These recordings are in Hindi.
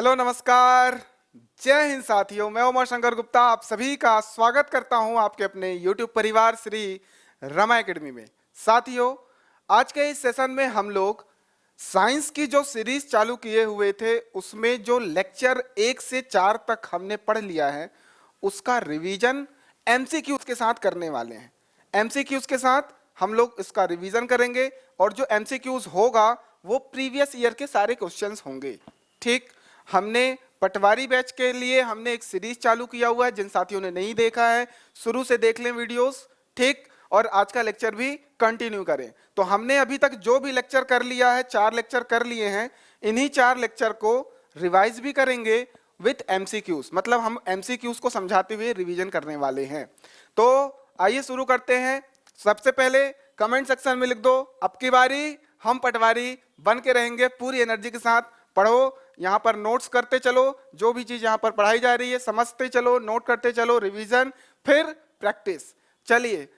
हेलो, नमस्कार, जय हिंद साथियों। मैं उमा शंकर गुप्ता आप सभी का स्वागत करता हूं आपके अपने YouTube परिवार श्री रमा एकेडमी में। साथियों, आज के इस सेशन में हम लोग साइंस की जो सीरीज चालू किए हुए थे उसमें जो लेक्चर 1 से 4 तक हमने पढ़ लिया है उसका रिवीजन MCQs के साथ करने वाले हैं। MCQs के साथ हम लोग इसका रिवीजन करेंगे और जो MCQs होगा वो प्रीवियस ईयर के सारे क्वेश्चंस होंगे। ठीक, हमने पटवारी बैच के लिए हमने एक सीरीज चालू किया हुआ है। जिन साथियों ने नहीं देखा है शुरू से देख लें वीडियोस, ठीक, और आज का लेक्चर भी कंटिन्यू करें। तो हमने अभी तक जो भी लेक्चर कर लिया है, 4 लेक्चर कर लिए हैं, इन्हीं 4 लेक्चर को रिवाइज भी करेंगे विथ MCQs, मतलब हम MCQs को समझाते हुए रिवीजन करने वाले हैं। तो आइए शुरू करते हैं। सबसे पहले कमेंट सेक्शन में लिख दो, अब की बारी हम पटवारी बन के रहेंगे। पूरी एनर्जी के साथ पढ़ो, यहाँ पर नोट्स करते चलो, जो भी चीज यहाँ पर पढ़ाई जा रही है समझते चलो, नोट करते चलो, रिवीजन फिर प्रैक्टिस। चलिए,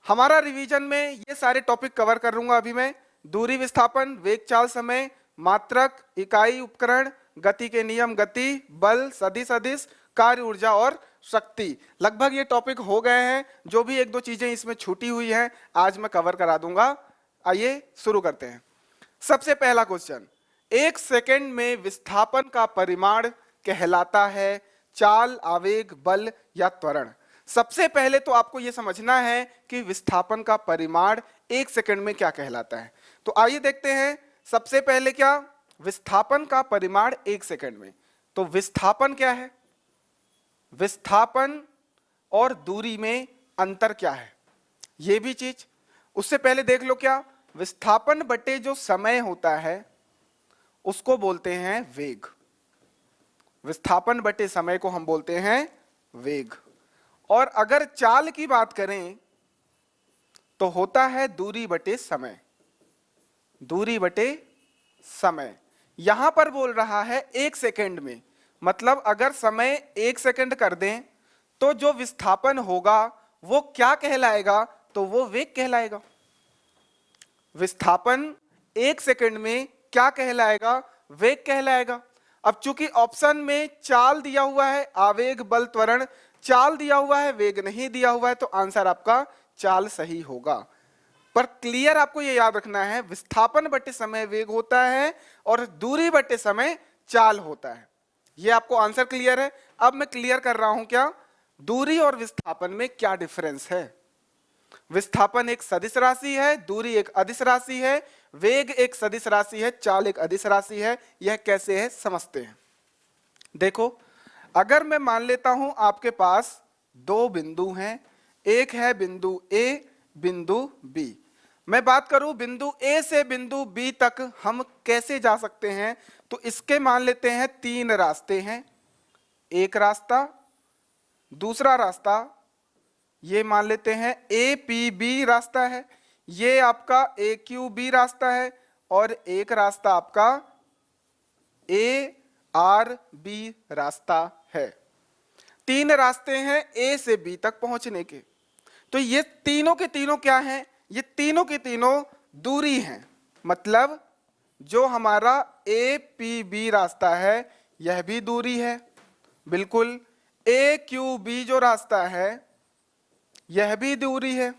हमारा रिवीजन में ये सारे टॉपिक कवर करूंगा अभी मैं। दूरी विस्थापन, वेग चाल समय, मात्रक, इकाई उपकरण, गति के नियम, गति, बल, सदिश अदिश, कार्य ऊर्जा और शक्ति। लगभग ये टॉपिक हो गए हैं। जो भी एक दो चीजें इसमें छूटी हुई हैं आज मैं कवर करा दूंगा। आइए शुरू करते हैं। सबसे पहला क्वेश्चन, 1 सेकंड में विस्थापन का परिमाण कहलाता है चाल, आवेग, बल या त्वरण। सबसे पहले तो आपको यह समझना है कि विस्थापन का परिमाण 1 सेकंड में क्या कहलाता है। तो आइए देखते हैं। सबसे पहले क्या, विस्थापन का परिमाण 1 सेकंड में। तो विस्थापन क्या है, विस्थापन और दूरी में अंतर क्या है, यह भी चीज। उससे पहले देख लो, क्या विस्थापन बटे जो समय होता है उसको बोलते हैं वेग। विस्थापन बटे समय को हम बोलते हैं वेग। और अगर चाल की बात करें तो होता है दूरी बटे समय। दूरी बटे समय यहां पर बोल रहा है 1 सेकंड में, मतलब अगर समय 1 सेकंड कर दें तो जो विस्थापन होगा वो क्या कहलाएगा, तो वो वेग कहलाएगा। विस्थापन 1 सेकंड में क्या कहलाएगा, वेग कहलाएगा। अब चूंकि ऑप्शन में चाल दिया हुआ है, आवेग, बल, त्वरण, चाल दिया हुआ है, वेग नहीं दिया हुआ है, तो आंसर आपका चाल सही होगा। पर क्लियर आपको यह याद रखना है, विस्थापन बटे समय वेग होता है और दूरी बटे समय चाल होता है। यह आपको आंसर क्लियर है। अब मैं क्लियर कर रहा हूं क्या दूरी और विस्थापन में क्या डिफरेंस है। विस्थापन एक सदिश राशि है, दूरी एक अदिश राशि है, वेग एक सदिश राशि है, चाल एक अदिश राशि है। यह कैसे है समझते हैं। देखो, अगर मैं मान लेता हूं आपके पास 2 बिंदु हैं, एक है बिंदु A, बिंदु B। मैं बात करूं बिंदु A से बिंदु B तक हम कैसे जा सकते हैं, तो इसके मान लेते हैं 3 रास्ते हैं। एक रास्ता, दूसरा रास्ता ये मान लेते हैं APB रास्ता है, ये आपका AQB रास्ता है, और एक रास्ता आपका ARB रास्ता है। 3 रास्ते हैं A से B तक पहुंचने के। तो ये तीनों के तीनों क्या हैं, ये तीनों के तीनों दूरी हैं। मतलब जो हमारा APB रास्ता है यह भी दूरी है, बिल्कुल। AQB जो रास्ता है यह भी दूरी है।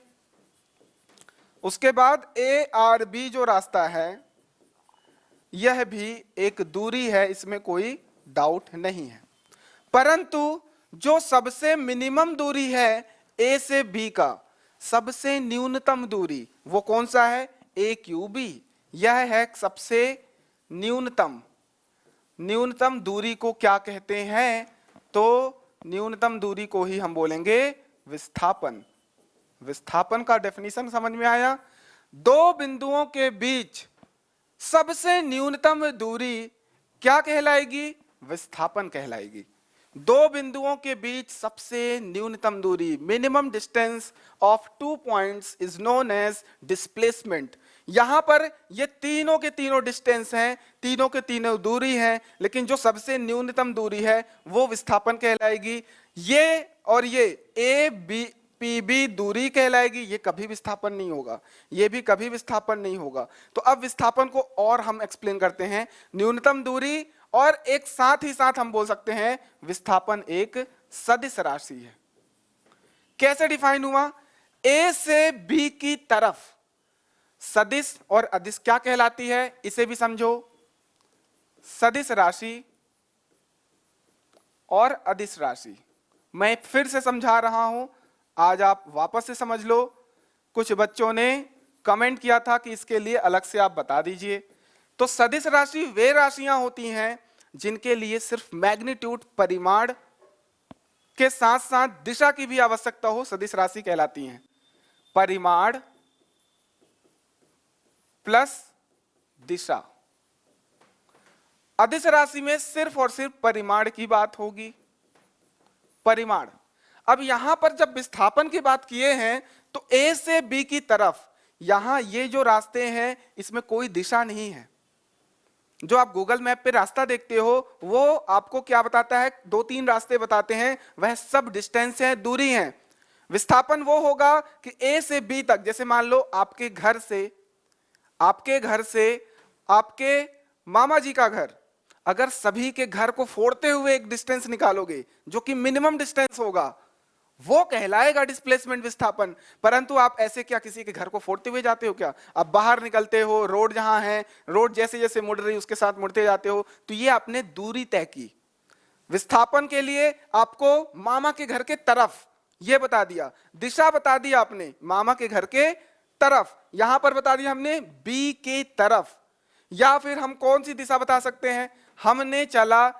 उसके बाद ARB जो रास्ता है यह भी एक दूरी है, इसमें कोई डाउट नहीं है। परंतु जो सबसे मिनिमम दूरी है A से B का, सबसे न्यूनतम दूरी वो कौन सा है, AQB। यह है सबसे न्यूनतम। न्यूनतम दूरी को क्या कहते हैं, तो न्यूनतम दूरी को ही हम बोलेंगे विस्थापन। विस्थापन का डेफिनेशन समझ में आया। 2 बिंदुओं के बीच सबसे न्यूनतम दूरी क्या कहलाएगी, विस्थापन कहलाएगी। 2 बिंदुओं के बीच सबसे न्यूनतम दूरी, minimum distance of 2 points is known as displacement. यहां पर ये तीनों के तीनों डिस्टेंस हैं, तीनों के तीनों दूरी हैं, लेकिन जो सबसे न्यूनतम दूरी है वो विस्थापन कहलाएगी। ये और ये APB दूरी कहलाएगी, ये कभी विस्थापन नहीं होगा, ये भी कभी विस्थापन नहीं होगा। तो अब विस्थापन को और हम एक्सप्लेन करते हैं। न्यूनतम दूरी और एक साथ ही साथ हम बोल सकते हैं विस्थापन एक सदिश राशि है। कैसे डिफाइन हुआ? ए से बी की तरफ सदिश और अदिश क्या कहलाती है, इसे भी समझो। सदिश राशि और अदिश राशि मैं फिर से समझा रहा हूं, आज आप वापस से समझ लो। कुछ बच्चों ने कमेंट किया था कि इसके लिए अलग से आप बता दीजिए। तो सदिश राशि वे राशियां होती हैं जिनके लिए सिर्फ मैग्नीट्यूड परिमाण के साथ साथ दिशा की भी आवश्यकता हो, सदिश राशि कहलाती हैं। परिमाण प्लस दिशा। अदिश राशि में सिर्फ और सिर्फ परिमाण की बात होगी, परिमाण। अब यहां पर जब विस्थापन की बात किए हैं तो ए से बी की तरफ यहां ये जो रास्ते हैं इसमें कोई दिशा नहीं है। जो आप गूगल मैप पे रास्ता देखते हो वो आपको क्या बताता है? 2-3 रास्ते बताते हैं, वह सब डिस्टेंस है, दूरी है। विस्थापन वो होगा कि ए से बी तक, जैसे मान लो आपके घर से आपके मामा जी का घर, अगर सभी के घर को फोड़ते हुए एक डिस्टेंस निकालोगे जो कि मिनिमम डिस्टेंस होगा, वो कहलाएगा डिस्प्लेसमेंट विस्थापन। परंतु आप ऐसे क्या किसी के घर को फोड़ते हुए जाते हो क्या? आप बाहर निकलते हो, रोड जहां है, रोड जैसे जैसे मुड़ रही उसके साथ मुड़ते जाते हो, तो ये आपने दूरी तय की। विस्थापन के लिए आपको मामा के घर के तरफ ये बता दिया, दिशा बता दी आपने मामा के घर के तरफ, यहां पर बता दिया हमने बी के तरफ। या फिर हम कौन सी दिशा बता सकते हैं? हमने चला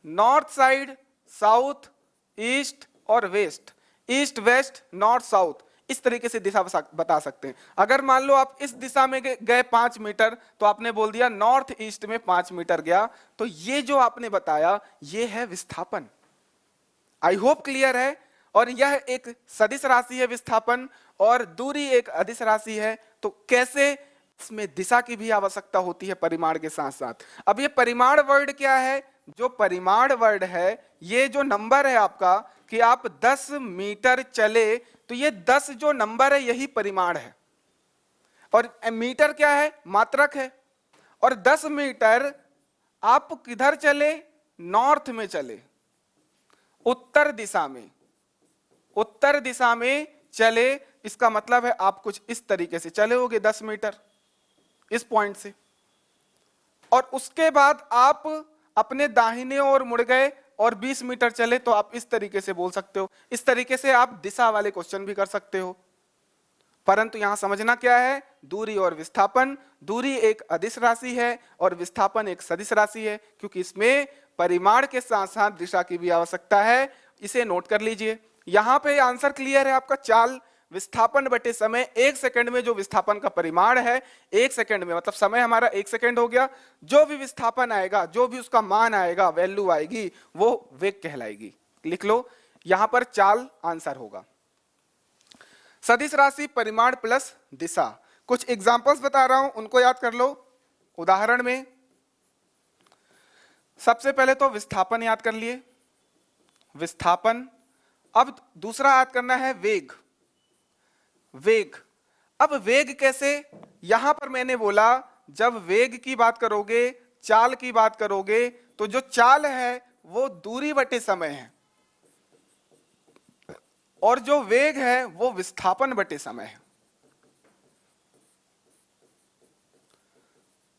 नॉर्थ साइड, साउथ, ईस्ट और west, east west north south, इस तरीके से दिशा बता सकते हैं। अगर मान लो आप इस दिशा में गए 5 मीटर तो आपने बोल दिया नॉर्थ ईस्ट में 5 मीटर गया, तो ये जो आपने बताया ये है विस्थापन। आई होप क्लियर है। और यह एक सदिश राशि है विस्थापन, और दूरी एक अदिश राशि है। तो कैसे इसमें दिशा की भी आवश्यकता होती है परिमाण के साथ साथ। अब ये परिमाण वर्ड क्या है? जो परिमाण वर्ड है, ये जो नंबर है आपका कि आप 10 मीटर चले, तो ये 10 जो नंबर है यही परिमाण है। और मीटर क्या है? मात्रक है। और 10 मीटर आप किधर चले? नॉर्थ में चले, उत्तर दिशा में, उत्तर दिशा में चले। इसका मतलब है आप कुछ इस तरीके से चले होगे 10 मीटर इस पॉइंट से, और उसके बाद आप अपने दाहिने ओर मुड़ गए और 20 मीटर चले, तो आप इस तरीके से बोल सकते हो। इस तरीके से आप दिशा वाले क्वेश्चन भी कर सकते हो। परंतु यहां समझना क्या है? दूरी और विस्थापन, दूरी एक अदिश राशि है और विस्थापन एक सदिश राशि है, क्योंकि इसमें परिमाण के साथ साथ दिशा की भी आवश्यकता है। इसे नोट कर लीजिए। यहां पे आंसर क्लियर है आपका। चाल विस्थापन बटे समय, 1 सेकंड में जो विस्थापन का परिमाण है, 1 सेकंड में, मतलब समय हमारा 1 सेकंड हो गया, जो भी विस्थापन आएगा, जो भी उसका मान आएगा, वैल्यू आएगी, वो वेग कहलाएगी। लिख लो, यहां पर चाल आंसर होगा। सदिश राशि परिमाण प्लस दिशा। कुछ एग्जांपल्स बता रहा हूं, उनको याद कर लो। उदाहरण में सबसे पहले तो विस्थापन याद कर लिए, विस्थापन। अब दूसरा याद करना है वेग, वेग। अब वेग कैसे? यहां पर मैंने बोला जब वेग की बात करोगे, चाल की बात करोगे, तो जो चाल है वो दूरी बटे समय है, और जो वेग है वो विस्थापन बटे समय है।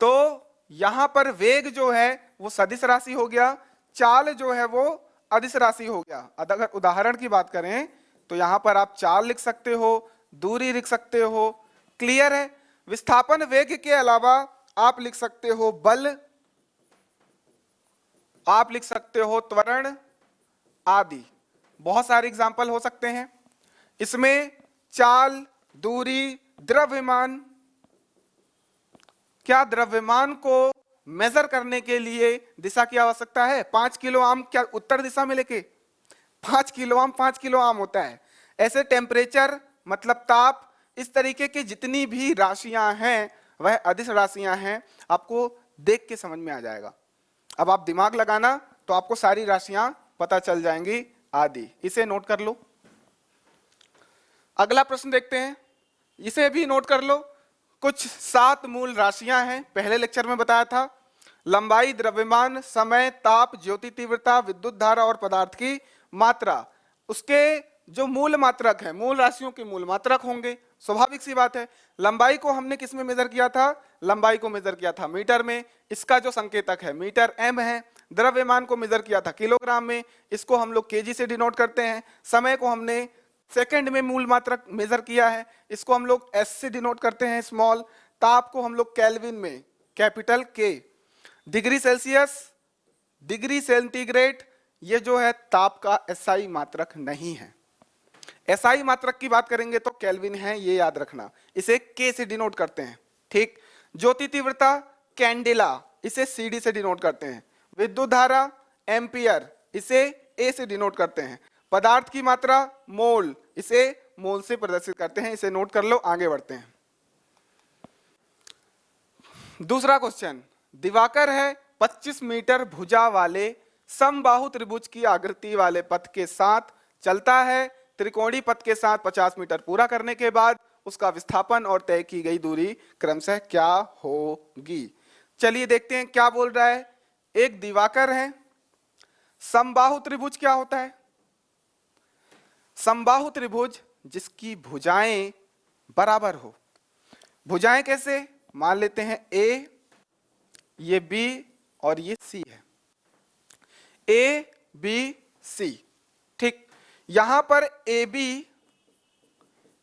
तो यहां पर वेग जो है वो सदिश राशि हो गया, चाल जो है वो अदिश राशि हो गया। अगर उदाहरण की बात करें तो यहां पर आप चाल लिख सकते हो, दूरी लिख सकते हो। क्लियर है? विस्थापन वेग के अलावा आप लिख सकते हो बल, आप लिख सकते हो त्वरण आदि। बहुत सारे एग्जाम्पल हो सकते हैं इसमें। चाल, दूरी, द्रव्यमान। क्या द्रव्यमान को मेजर करने के लिए दिशा की आवश्यकता है? 5 किलो आम क्या उत्तर दिशा में लेके 5 किलो आम 5 किलो आम होता है? ऐसे टेम्परेचर मतलब ताप, इस तरीके की जितनी भी राशियां हैं वह अदिश राशियां हैं। आपको देख के समझ में आ जाएगा। अब आप दिमाग लगाना तो आपको सारी राशियां पता चल जाएंगी आदि। इसे नोट कर लो। अगला प्रश्न देखते हैं, इसे भी नोट कर लो। कुछ 7 मूल राशियां हैं, पहले लेक्चर में बताया था। लंबाई, द्रव्यमान, समय, ताप, ज्योति तीव्रता, विद्युत धारा और पदार्थ की मात्रा, उसके जो मूल मात्रक है, मूल राशियों के मूल मात्रक होंगे। स्वाभाविक सी बात है। लंबाई को हमने किस में मेजर किया था? लंबाई को मेजर किया था मीटर में, इसका जो संकेतक है मीटर एम है। द्रव्यमान को मेजर किया था किलोग्राम में, इसको हम लोग केजी से डिनोट करते हैं। समय को हमने सेकंड में मूल मात्रक मेजर किया है, इसको हम लोग एस से डिनोट करते हैं, स्मॉल। ताप को हम लोग केल्विन में, कैपिटल के। डिग्री सेल्सियस, डिग्री सेंटीग्रेड, ये जो है ताप का एसआई मात्रक नहीं है। एसआई मात्रक की बात करेंगे तो केल्विन है, ये याद रखना, इसे के से डिनोट करते हैं। ठीक। ज्योति तीव्रता कैंडेला, इसे सीडी से डिनोट करते हैं। विद्युत धारा एम्पियर, इसे ए से डिनोट करते हैं। पदार्थ की मात्रा मोल, इसे मोल से प्रदर्शित करते हैं। इसे नोट कर लो, आगे बढ़ते हैं। दूसरा क्वेश्चन, दिवाकर है 25 मीटर भुजा वाले समबाहु त्रिभुज की आकृति वाले पथ के साथ चलता है। त्रिकोणीय पथ के साथ 50 मीटर पूरा करने के बाद उसका विस्थापन और तय की गई दूरी क्रमशः क्या होगी? चलिए देखते हैं क्या बोल रहा है। एक दिवाकर है, समबाहु त्रिभुज क्या होता है? समबाहु त्रिभुज जिसकी भुजाएं बराबर हो। भुजाएं कैसे? मान लेते हैं ए, ये बी और ये सी है, ए बी सी। ठीक। यहां पर ए बी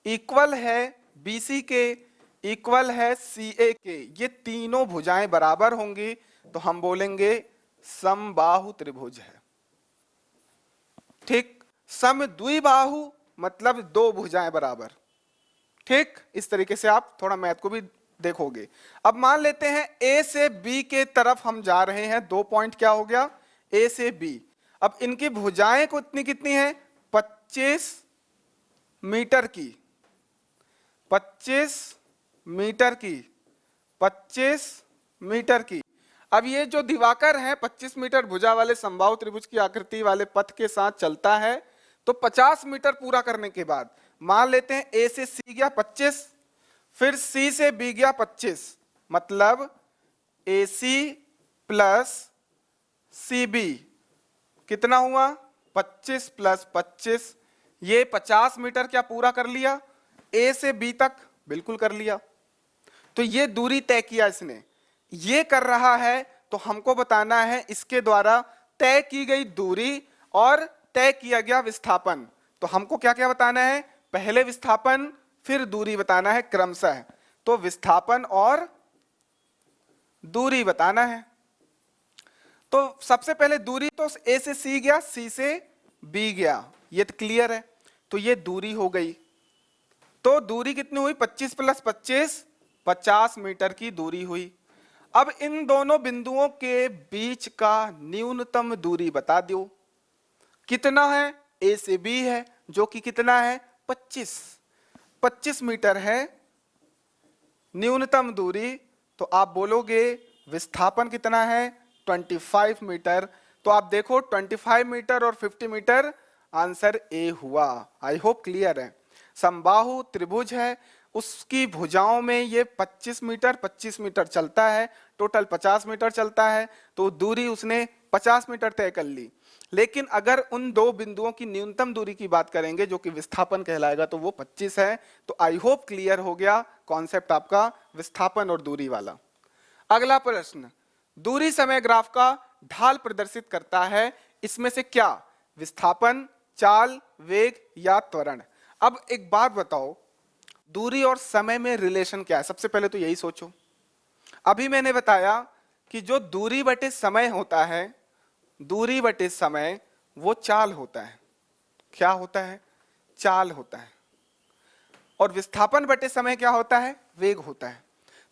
इक्वल है बी सी के, इक्वल है सी ए के, ये तीनों भुजाएं बराबर होंगी तो हम बोलेंगे समबाहु त्रिभुज है। ठीक। समद्विबाहु मतलब दो भुजाएं बराबर। ठीक। इस तरीके से आप थोड़ा मैथ को भी देखोगे। अब मान लेते हैं ए से बी के तरफ हम जा रहे हैं, 2 पॉइंट क्या हो गया? ए से बी। अब इनकी भुजाएं कितनी कितनी है? 25 मीटर की, 25 मीटर की, 25 मीटर की। अब ये जो दिवाकर है 25 मीटर भुजा वाले समबाहु त्रिभुज की आकृति वाले पथ के साथ चलता है, तो 50 मीटर पूरा करने के बाद मान लेते हैं ए से सी गया 25, फिर सी से बी गया 25, मतलब ए सी प्लस सी बी कितना हुआ? 25 प्लस 25, ये 50 मीटर क्या पूरा कर लिया? ए से बी तक बिल्कुल कर लिया। तो ये दूरी तय किया इसने, ये कर रहा है तो हमको बताना है इसके द्वारा तय की गई दूरी और तय किया गया विस्थापन। तो हमको क्या क्या बताना है? पहले विस्थापन फिर दूरी बताना है क्रमशः। तो विस्थापन और दूरी बताना है। तो सबसे पहले दूरी तो ए से सी गया, सी से बी गया, ये तो क्लियर है। तो ये दूरी हो गई। तो दूरी कितनी हुई? 25 प्लस 25, 50 मीटर की दूरी हुई। अब इन दोनों बिंदुओं के बीच का न्यूनतम दूरी बता दो कितना है? ए से बी है जो कि कितना है? 25 मीटर है न्यूनतम दूरी। तो आप बोलोगे विस्थापन कितना है? 25 मीटर। तो आप देखो 25 मीटर और 50 मीटर, आंसर ए हुआ। आई होप क्लियर है। समबाहु त्रिभुज है, उसकी भुजाओं में ये 25 मीटर चलता है, टोटल 50 मीटर चलता है, तो दूरी उसने 50 मीटर तय कर ली। लेकिन अगर उन दो बिंदुओं की न्यूनतम दूरी की बात करेंगे जो कि विस्थापन कहलाएगा, तो वो 25 है। तो आई होप क्लियर हो गया कॉन्सेप्ट आपका विस्थापन और दूरी वाला। अगला प्रश्न, दूरी समय ग्राफ का ढाल प्रदर्शित करता है, इसमें से क्या? विस्थापन, चाल, वेग या त्वरण? अब एक बात बताओ, दूरी और समय में रिलेशन क्या है? सबसे पहले तो यही सोचो। अभी मैंने बताया कि जो दूरी बटे समय होता है, दूरी बटे समय, वो चाल होता है। क्या होता है? चाल होता है। और विस्थापन बटे समय क्या होता है? वेग होता है।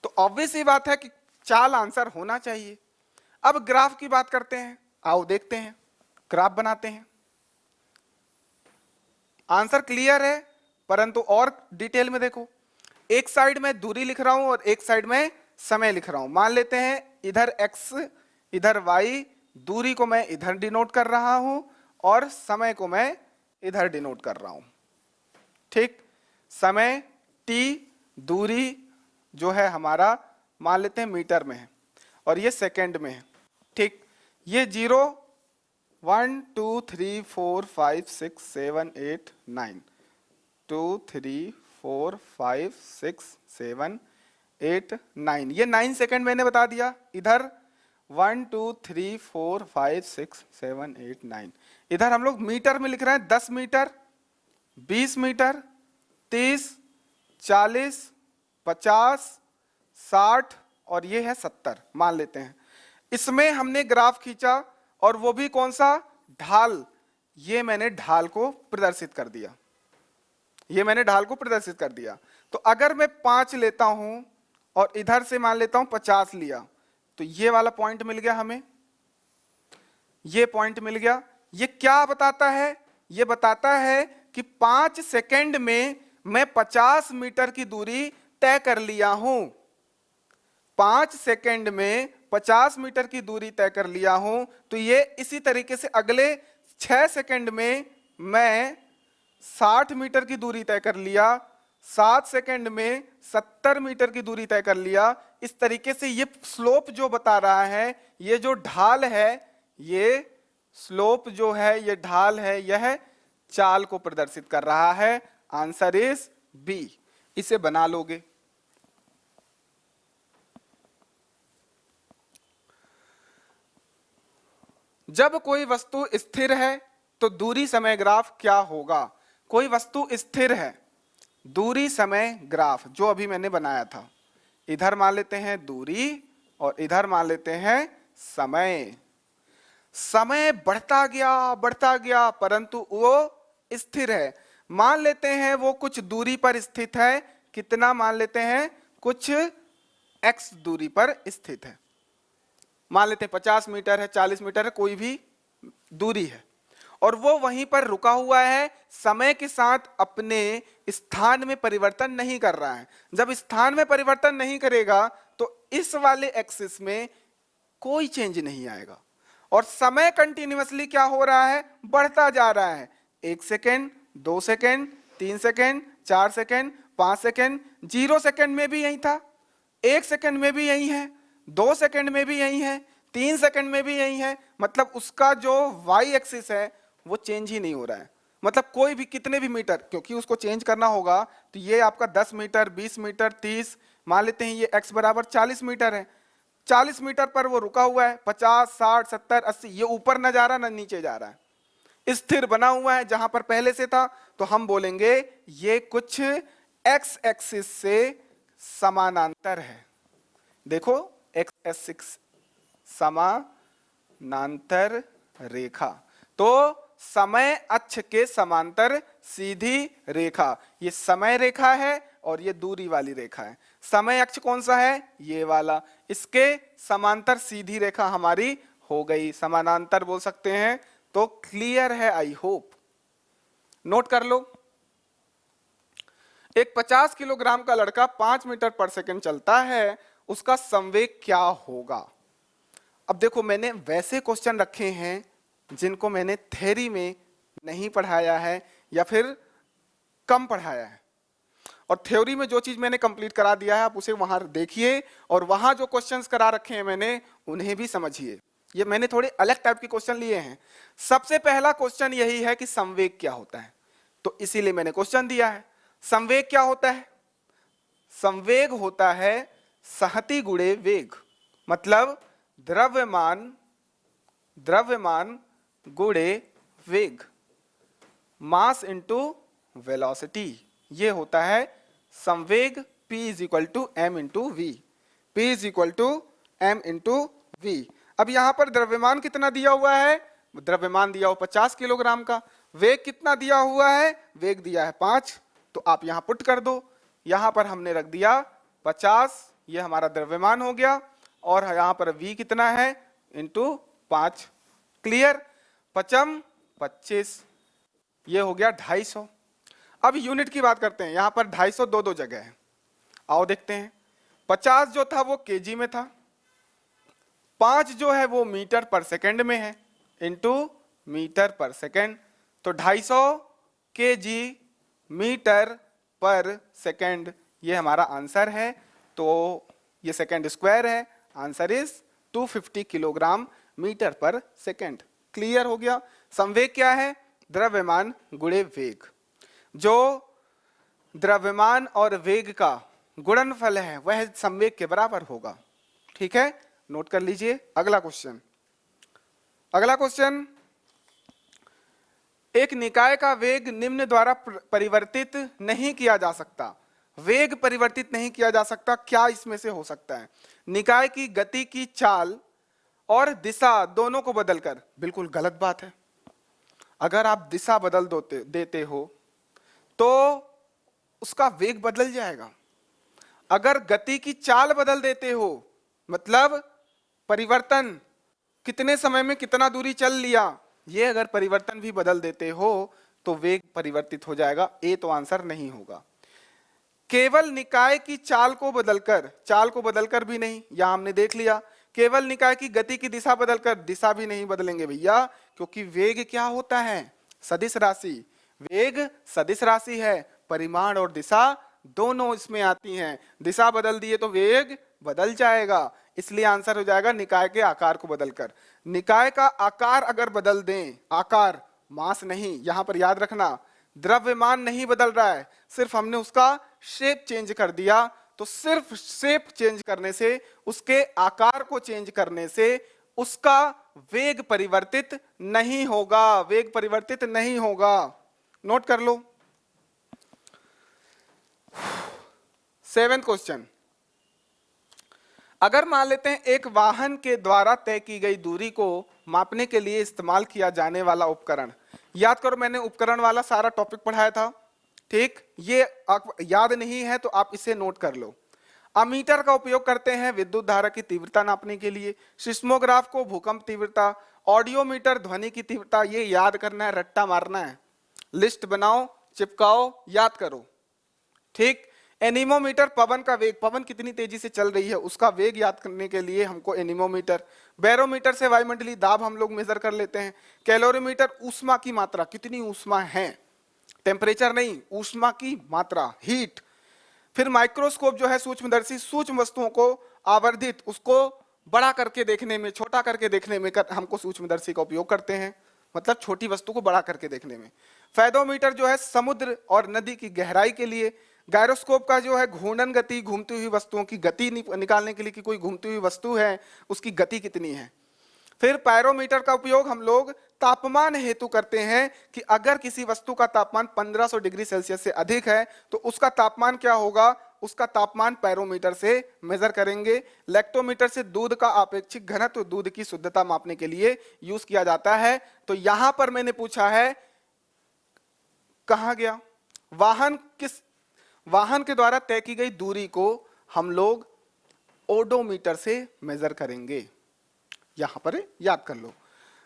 तो ऑब्वियस ही बात है कि चाल आंसर होना चाहिए। अब ग्राफ की बात करते हैं, आओ देखते हैं, ग्राफ बनाते हैं। आंसर क्लियर है, परंतु और डिटेल में देखो। एक साइड में दूरी लिख रहा हूं और एक साइड में समय लिख रहा हूं। मान लेते हैं इधर x, इधर y, दूरी को मैं इधर डिनोट कर रहा हूं और समय को मैं इधर डिनोट कर रहा हूं। ठीक। समय t, दूरी जो है हमारा मान लेते हैं मीटर में है, और ये सेकंड में है। ठीक, ये 0 1 2 3 4 5 6 7 8 9 2 3 4 5 6 7 8 9, ये 9 सेकंड मैंने बता दिया। इधर 1 2 3 4 5 6 7 8 9, इधर हम लोग मीटर में लिख रहे हैं। 10 मीटर, 20 मीटर, 30, 40, 50, 60 और ये है 70 मान लेते हैं। इसमें हमने ग्राफ खींचा और वो भी कौन सा, ढाल। ये मैंने ढाल को प्रदर्शित कर दिया, ये मैंने ढाल को प्रदर्शित कर दिया। तो अगर मैं 5 लेता हूं और इधर से मान लेता हूं 50 लिया, तो ये वाला पॉइंट मिल गया हमें, ये पॉइंट मिल गया। ये क्या बताता है, ये बताता है कि 5 सेकंड में मैं 50 मीटर की दूरी तय कर लिया हूं। 5 सेकंड में 50 मीटर की दूरी तय कर लिया हूं। तो ये इसी तरीके से अगले 6 सेकंड में मैं 60 मीटर की दूरी तय कर लिया, 7 सेकंड में 70 मीटर की दूरी तय कर लिया। इस तरीके से ये स्लोप जो बता रहा है, ये जो ढाल है, ये स्लोप जो है, ये ढाल है, यह चाल को प्रदर्शित कर रहा है। Answer is B. इसे बना लोगे। जब कोई वस्तु स्थिर है तो दूरी समय ग्राफ क्या होगा। कोई वस्तु स्थिर है, दूरी समय ग्राफ जो अभी मैंने बनाया था, इधर मान लेते हैं दूरी और इधर मान लेते हैं समय। समय बढ़ता गया परंतु वो स्थिर है। मान लेते हैं वो कुछ दूरी पर स्थित है। कितना मान लेते हैं, कुछ x दूरी पर स्थित है। मान लेते हैं 50 मीटर है, 40 मीटर है, कोई भी दूरी है और वो वहीं पर रुका हुआ है, समय के साथ अपने स्थान में परिवर्तन नहीं कर रहा है। जब स्थान में परिवर्तन नहीं करेगा तो इस वाले एक्सिस में कोई चेंज नहीं आएगा और समय कंटिन्यूअसली क्या हो रहा है, बढ़ता जा रहा है। 1 second, 2 second, 3 second, 4 second, 5 second, 0 second में भी यही था, 1 सेकेंड में भी यही है, 2 सेकेंड में भी यही है, 3 सेकेंड में भी यही है। मतलब उसका जो वाई एक्सिस है वो चेंज ही नहीं हो रहा है। मतलब कोई भी कितने भी मीटर, क्योंकि उसको चेंज करना होगा, तो ये आपका 10 मीटर, 20 मीटर, 30, मान लेते हैं ये x बराबर 40 मीटर है। 40 मीटर पर वो रुका हुआ है। 50, 60, 70, 80, ये ऊपर ना जा रहा ना नीचे जा रहा है, स्थिर बना हुआ है जहां पर पहले से था। तो हम बोलेंगे ये कुछ x एक्सिस से समानांतर है। देखो x एक्सिस समानांतर रेखा, तो समय अक्ष के समांतर सीधी रेखा, ये समय रेखा है और ये दूरी वाली रेखा है। समय अक्ष कौन सा है, ये वाला, इसके समांतर सीधी रेखा हमारी हो गई, समानांतर बोल सकते हैं। तो क्लियर है, आई होप। नोट कर लो, एक 50 किलोग्राम का लड़का 5 मीटर पर सेकंड चलता है, उसका संवेग क्या होगा। अब देखो, मैंने वैसे क्वेश्चन रखे हैं जिनको मैंने थ्योरी में नहीं पढ़ाया है या फिर कम पढ़ाया है, और थ्योरी में जो चीज मैंने कंप्लीट करा दिया है आप उसे वहां देखिए और वहां जो क्वेश्चंस करा रखे हैं मैंने उन्हें भी समझिए। ये मैंने थोड़े अलग टाइप के क्वेश्चन लिए हैं। सबसे पहला क्वेश्चन यही है कि संवेग क्या होता है, तो इसीलिए मैंने क्वेश्चन दिया है। संवेग क्या होता है, संवेग होता है सहति गुणे वेग, मतलब द्रव्यमान गुणे वेग, मास इंटू वेलोसिटी, ये होता है संवेग। P is equal to M into V, P is equal to M into V. अब यहां पर द्रव्यमान कितना दिया हुआ है, द्रव्यमान दिया हुआ 50 किलोग्राम का। वेग कितना दिया हुआ है, वेग दिया है 5, तो आप यहां पुट कर दो। यहां पर हमने रख दिया 50, ये हमारा द्रव्यमान हो गया, और यहां पर v कितना है, इंटू 5। क्लियर, 5 25, ये हो गया 250। अब यूनिट की बात करते हैं। यहां पर 250 दो जगह है, आओ देखते हैं। 50 जो था वो केजी में था, 5 जो है वो मीटर पर सेकंड में है, इंटू मीटर पर सेकंड। तो 250 केजी मीटर पर सेकंड, ये हमारा आंसर है। तो ये सेकंड स्क्वायर है, आंसर इज 250 किलोग्राम मीटर पर सेकेंड। क्लियर हो गया। संवेग क्या है? द्रव्यमान गुणे वेग। जो द्रव्यमान और वेग का गुणनफल है वह संवेग के बराबर होगा। ठीक है, नोट कर लीजिए। अगला क्वेश्चन, अगला क्वेश्चन, एक निकाय का वेग निम्न द्वारा परिवर्तित नहीं किया जा सकता। वेग परिवर्तित नहीं किया जा सकता, क्या इसमें से हो सकता है? निकाय की गति की चाल और दिशा दोनों को बदलकर। बिल्कुल गलत बात है। अगर आप दिशा बदल देते हो तो उसका वेग बदल जाएगा। अगर गति की चाल बदल देते हो मतलब परिवर्तन, कितने समय में कितना दूरी चल लिया, ये अगर परिवर्तन भी बदल देते हो तो वेग परिवर्तित हो जाएगा। ए तो आंसर नहीं होगा। केवल निकाय की चाल को बदलकर भी नहीं, यहां हमने देख लिया। केवल निकाय की गति की दिशा बदलकर, दिशा भी नहीं बदलेंगे भैया, क्योंकि वेग क्या होता है? सदिश राशि। वेग सदिश राशि है, परिमाण और दिशा दोनों इसमें आती हैं। दिशा बदल दिए तो वेग बदल जाएगा, इसलिए आंसर हो जाएगा निकाय के आकार को बदलकर। निकाय का आकार अगर बदल दें, आकार, मास नहीं, यहां पर याद रखना द्रव्यमान नहीं बदल रहा है, सिर्फ हमने उसका शेप चेंज कर दिया, तो सिर्फ शेप चेंज करने से, उसके आकार को चेंज करने से उसका वेग परिवर्तित नहीं होगा, वेग परिवर्तित नहीं होगा। नोट कर लो। 7th क्वेश्चन, अगर मान लेते हैं एक वाहन के द्वारा तय की गई दूरी को मापने के लिए इस्तेमाल किया जाने वाला उपकरण। याद करो, मैंने उपकरण वाला सारा टॉपिक पढ़ाया था। ठीक, ये याद नहीं है तो आप इसे नोट कर लो। अमीटर का उपयोग करते हैं विद्युत धारा की तीव्रता नापने के लिए। सिस्मोग्राफ को भूकंप तीव्रता, ऑडियोमीटर ध्वनि की तीव्रता। ये याद करना है, रट्टा मारना है। लिस्ट बनाओ, चिपकाओ, याद करो। ठीक, एनीमोमीटर पवन का वेग, पवन कितनी तेजी से चल रही है उसका वेग याद करने के लिए हमको एनीमोमीटर। बैरोमीटर से वायुमंडलीय दाब हम लोग मेजर कर लेते हैं। कैलोरीमीटर ऊष्मा की मात्रा, कितनी ऊष्मा है, टेम्परेचर नहीं, ऊष्मा की मात्रा, हीट। फिर माइक्रोस्कोप जो है सूक्ष्मदर्शी, सूक्ष्म वस्तुओं को आवर्धित, उसको बड़ा करके देखने में, छोटा करके देखने में हमको सूक्ष्मदर्शी का उपयोग करते हैं, मतलब छोटी वस्तु को बड़ा करके देखने में। फेदोमीटर जो है समुद्र और नदी की गहराई के लिए। गायरोस्कोप का जो है घूर्णन गति, घूमती हुई वस्तुओं की गति निकालने के लिए कि कोई घूमती हुई वस्तु है उसकी गति कितनी है। फिर पायरोमीटर का उपयोग हम लोग तापमान हेतु करते हैं कि अगर किसी वस्तु का तापमान 1500 डिग्री सेल्सियस से अधिक है तो उसका तापमान क्या होगा, उसका तापमान पैरोमीटर से मेजर करेंगे। लैक्टोमीटर से दूध का आपेक्षिक घनत्व, दूध की शुद्धता मापने के लिए यूज किया जाता है। तो यहां पर मैंने पूछा है, कहां गया, वाहन के द्वारा तय की गई दूरी को हम लोग ओडोमीटर से मेजर करेंगे। यहां पर याद कर लो।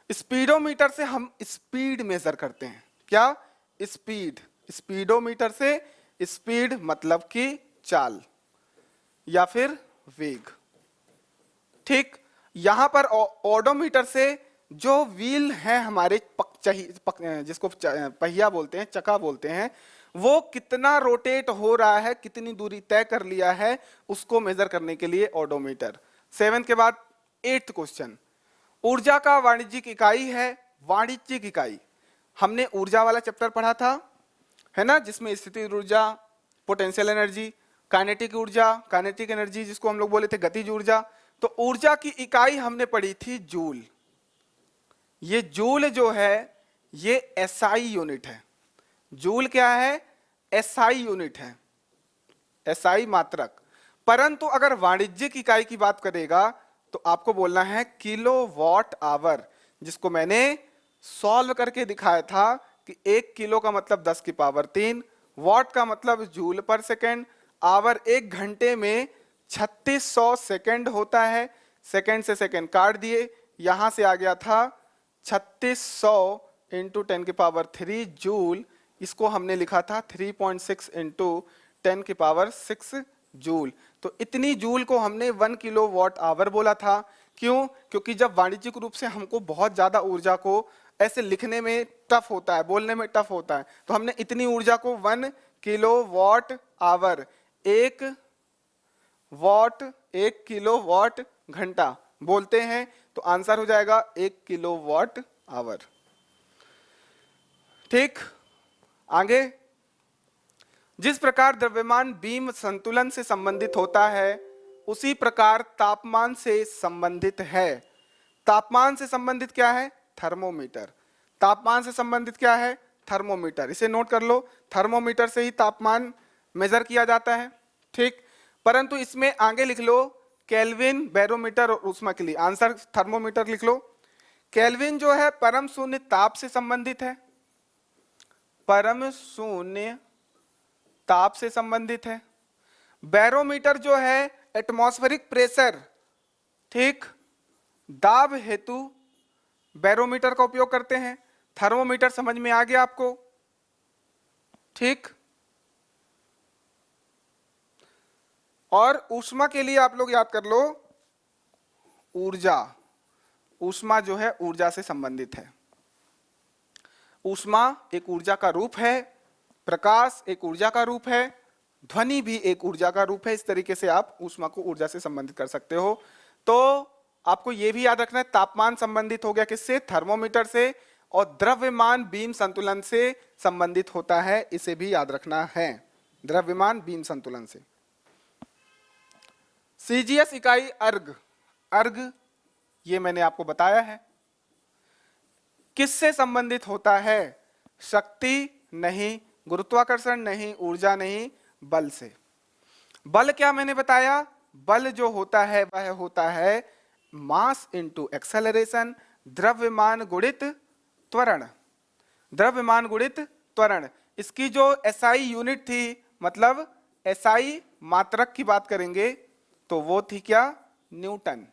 स्पीडोमीटर से हम स्पीड मेजर करते हैं। क्या? स्पीड। स्पीडोमीटर से, स्पीड मतलब कि चाल या फिर वेग। ठीक, यहां पर ओडोमीटर से जो व्हील है हमारे जिसको पहिया बोलते हैं, चक्का बोलते हैं, वो कितना रोटेट हो रहा है, कितनी दूरी तय कर लिया है, उसको मेजर करने के लिए ओडोमीटर। 7 के बाद 8th क्वेश्चन, ऊर्जा का वाणिज्यिक इकाई है। वाणिज्यिक इकाई हमने ऊर्जा वाला चैप्टर पढ़ा था, है ना, जिसमें स्थितिज ऊर्जा, पोटेंशियल एनर्जी, काइनेटिक ऊर्जा, काइनेटिक एनर्जी जिसको हम लोग बोले थे गतिज ऊर्जा। तो ऊर्जा की इकाई हमने पढ़ी थी जूल। ये जूल जो है ये एसआई यूनिट है। जूल क्या है? एसआई यूनिट है, एसआई मात्रक। परंतु अगर वाणिज्यिक इकाई की बात करेगा तो आपको बोलना है किलोवाट आवर, जिसको मैंने सॉल्व करके दिखाया था कि 1 किलो का मतलब 10 की पावर 3, वाट का मतलब जूल पर सेकेंड, आवर 1 घंटे में 3600 सेकेंड होता है। सेकेंड से सेकेंड काट दिए, यहां से आ गया था 3600 इंटू 10 की पावर 3 जूल। इसको हमने लिखा था 3.6 इंटू 10 की पावर 6 जूल। तो इतनी जूल को हमने 1 किलो वाट आवर बोला था। क्यों? क्योंकि जब वाणिज्यिक रूप से हमको बहुत ज्यादा ऊर्जा को ऐसे लिखने में टफ होता है, बोलने में टफ होता है, तो हमने इतनी ऊर्जा को 1 kilo watt hour, 1 kilo watt घंटा बोलते हैं, तो आंसर हो जाएगा 1 किलोवाट आवर। ठीक, आगे, जिस प्रकार द्रव्यमान बीम संतुलन से संबंधित होता है उसी प्रकार तापमान से संबंधित है। तापमान से संबंधित क्या है? थर्मोमीटर। तापमान से संबंधित क्या है? थर्मोमीटर। इसे नोट कर लो, थर्मोमीटर से ही तापमान मेजर किया जाता है। ठीक, परंतु इसमें आगे लिख लो केल्विन, बैरोमीटर और ऊष्मा के लिए आंसर थर्मोमीटर लिख लो। केल्विन जो है परम शून्य ताप से संबंधित है, परम शून्य ताप से संबंधित है। बैरोमीटर जो है एटमॉस्फेरिक प्रेशर, ठीक, दाब हेतु बैरोमीटर का उपयोग करते हैं। थर्मोमीटर समझ में आ गया आपको? ठीक, और ऊष्मा के लिए आप लोग याद कर लो ऊर्जा। ऊष्मा जो है ऊर्जा से संबंधित है। ऊष्मा एक ऊर्जा का रूप है, प्रकाश एक ऊर्जा का रूप है, ध्वनि भी एक ऊर्जा का रूप है। इस तरीके से आप ऊष्मा को ऊर्जा से संबंधित कर सकते हो। तो आपको यह भी याद रखना है, तापमान संबंधित हो गया किससे? थर्मोमीटर से, और द्रव्यमान बीम संतुलन से संबंधित होता है, इसे भी याद रखना है, द्रव्यमान बीम संतुलन से। सीजीएस इकाई अर्ग, अर्ग ये मैंने आपको बताया है, किससे संबंधित होता है? शक्ति नहीं, गुरुत्वाकर्षण नहीं, ऊर्जा नहीं, बल से। बल क्या मैंने बताया? बल जो होता है वह होता है मास इनटू एक्सेलरेशन, द्रव्यमान गुणित त्वरण, द्रव्यमान गुणित त्वरण। इसकी जो एसआई यूनिट थी, मतलब एसआई मात्रक की बात करेंगे तो वो थी क्या? न्यूटन,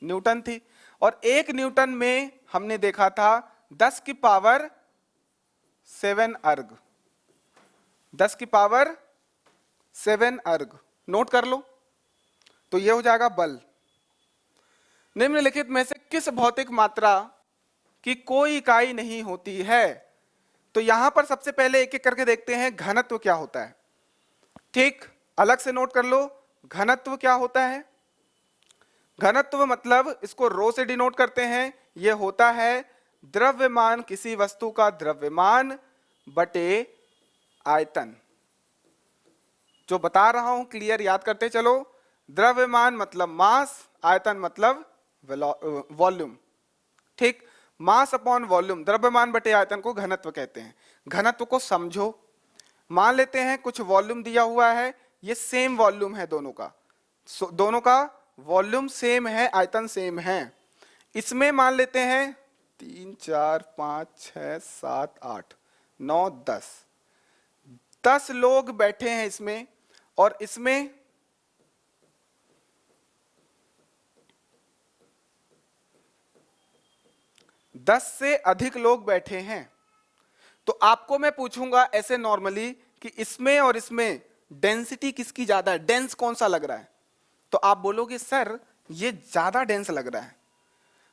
न्यूटन थी। और 1 न्यूटन में हमने देखा था 10 की पावर 7 अर्ग, 10 की पावर 7 अर्ग, नोट कर लो। तो ये हो जाएगा बल। निम्नलिखित में से किस भौतिक मात्रा की कोई इकाई नहीं होती है? तो यहां पर सबसे पहले एक एक करके देखते हैं घनत्व क्या होता है। ठीक, अलग से नोट कर लो, घनत्व क्या होता है? घनत्व मतलब इसको रो से डिनोट करते हैं, यह होता है द्रव्यमान किसी वस्तु का द्रव्यमान बटे आयतन। जो बता रहा हूं क्लियर याद करते चलो। द्रव्यमान मतलब मास, आयतन मतलब वॉल्यूम। ठीक, मास अपॉन वॉल्यूम, द्रव्यमान बटे आयतन को घनत्व कहते हैं। घनत्व को समझो, मान लेते हैं कुछ वॉल्यूम दिया हुआ है, ये सेम वॉल्यूम है दोनों का, दोनों का वॉल्यूम सेम है, आयतन सेम है। इसमें मान लेते हैं 3 4 5 6 7 8 9 10 लोग बैठे हैं इसमें, और इसमें 10 से अधिक लोग बैठे हैं। तो आपको मैं पूछूंगा ऐसे नॉर्मली कि इसमें और इसमें डेंसिटी किसकी ज्यादा है, डेंस कौन सा लग रहा है? तो आप बोलोगे सर ये ज्यादा डेंस लग रहा है।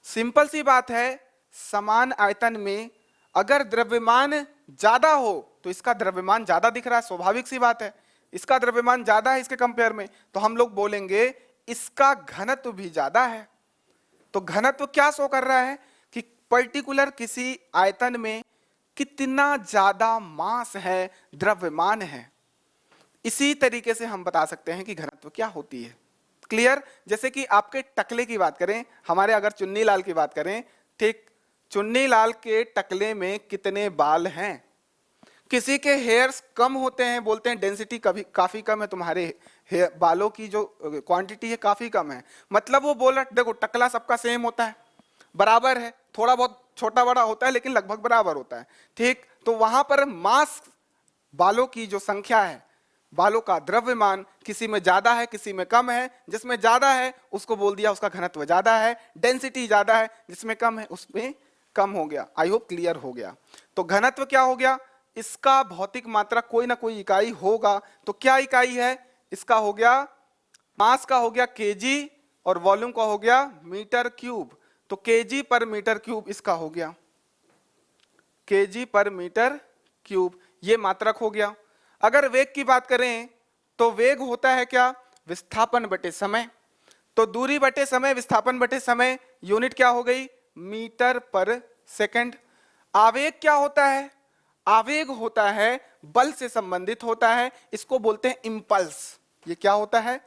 सिंपल सी बात है, समान आयतन में अगर द्रव्यमान ज्यादा हो तो इसका द्रव्यमान ज्यादा दिख रहा है, स्वाभाविक सी बात है। इसका द्रव्यमान ज्यादा है इसके कंपेयर में, तो हम लोग बोलेंगे इसका घनत्व भी ज्यादा है। तो घनत्व क्या शो कर रहा है कि पर्टिकुलर किसी आयतन में कितना ज्यादा मास है, द्रव्यमान है। इसी तरीके से हम बता सकते हैं कि घनत्व क्या होती है। क्लियर? जैसे कि आपके टकले की बात करें, हमारे अगर चुन्नी लाल की बात करें, ठीक, चुन्नी लाल के टकले में कितने बाल हैं? किसी के हेयर्स कम होते हैं, बोलते हैं डेंसिटी काफी कम है, तुम्हारे बालों की जो क्वांटिटी है काफी कम है। मतलब वो बोल रहा, देखो टकला सबका सेम होता है, बराबर है, थोड़ा बहुत छोटा बड़ा होता है लेकिन लगभग बराबर होता है। ठीक, तो वहां पर मास, बालों की जो संख्या है, बालों का द्रव्यमान किसी में ज्यादा है किसी में कम है। जिसमें ज्यादा है उसको बोल दिया उसका घनत्व ज्यादा है, डेंसिटी ज्यादा है, जिसमें कम है उसमें कम हो गया। आई होप क्लियर हो गया। तो घनत्व क्या हो गया? इसका भौतिक मात्रा कोई ना कोई इकाई होगा। तो क्या इकाई है? इसका हो गया मास का हो गया केजी, और वॉल्यूम का हो गया मीटर क्यूब। तो केजी पर मीटर क्यूब इसका हो गया, केजी पर मीटर क्यूब, ये मात्रक हो गया। अगर वेग की बात करें तो वेग होता है क्या? विस्थापन बटे समय। तो दूरी बटे समय, विस्थापन बटे समय, यूनिट क्या हो गई? मीटर पर सेकंड। आवेग क्या होता है? आवेग होता है बल से संबंधित होता है, इसको बोलते हैं इंपल्स। ये क्या होता है?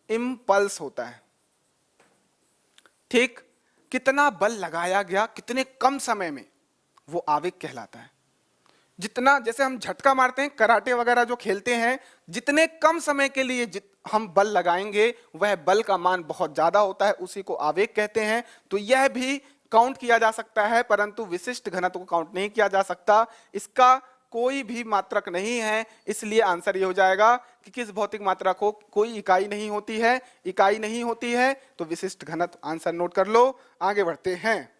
इंपल्स होता है। ठीक, कितना बल लगाया गया कितने कम समय में, वो आवेग कहलाता है। जितना, जैसे हम झटका मारते हैं, कराटे वगैरह जो खेलते हैं, जितने कम समय के लिए हम बल लगाएंगे वह बल का मान बहुत ज्यादा होता है, उसी को आवेग कहते हैं। तो यह भी काउंट किया जा सकता है, परंतु विशिष्ट घनत्व को काउंट नहीं किया जा सकता, इसका कोई भी मात्रक नहीं है। इसलिए आंसर ये हो जाएगा कि किस भौतिक मात्रा को कोई इकाई नहीं होती है, इकाई नहीं होती है तो विशिष्ट घनत्व। आंसर नोट कर लो, आगे बढ़ते हैं।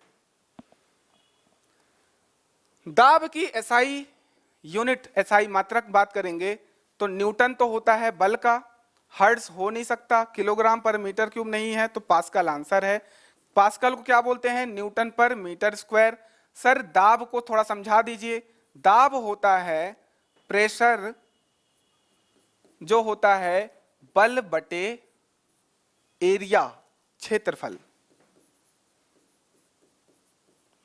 दाब की एसआई यूनिट, एसआई मात्रक बात करेंगे तो न्यूटन तो होता है बल का, हर्ट्ज हो नहीं सकता, किलोग्राम पर मीटर क्यूब नहीं है, तो पास्कल आंसर है। पास्कल को क्या बोलते हैं? न्यूटन पर मीटर स्क्वायर। सर दाब को थोड़ा समझा दीजिए। दाब होता है प्रेशर, जो होता है बल बटे एरिया, क्षेत्रफल,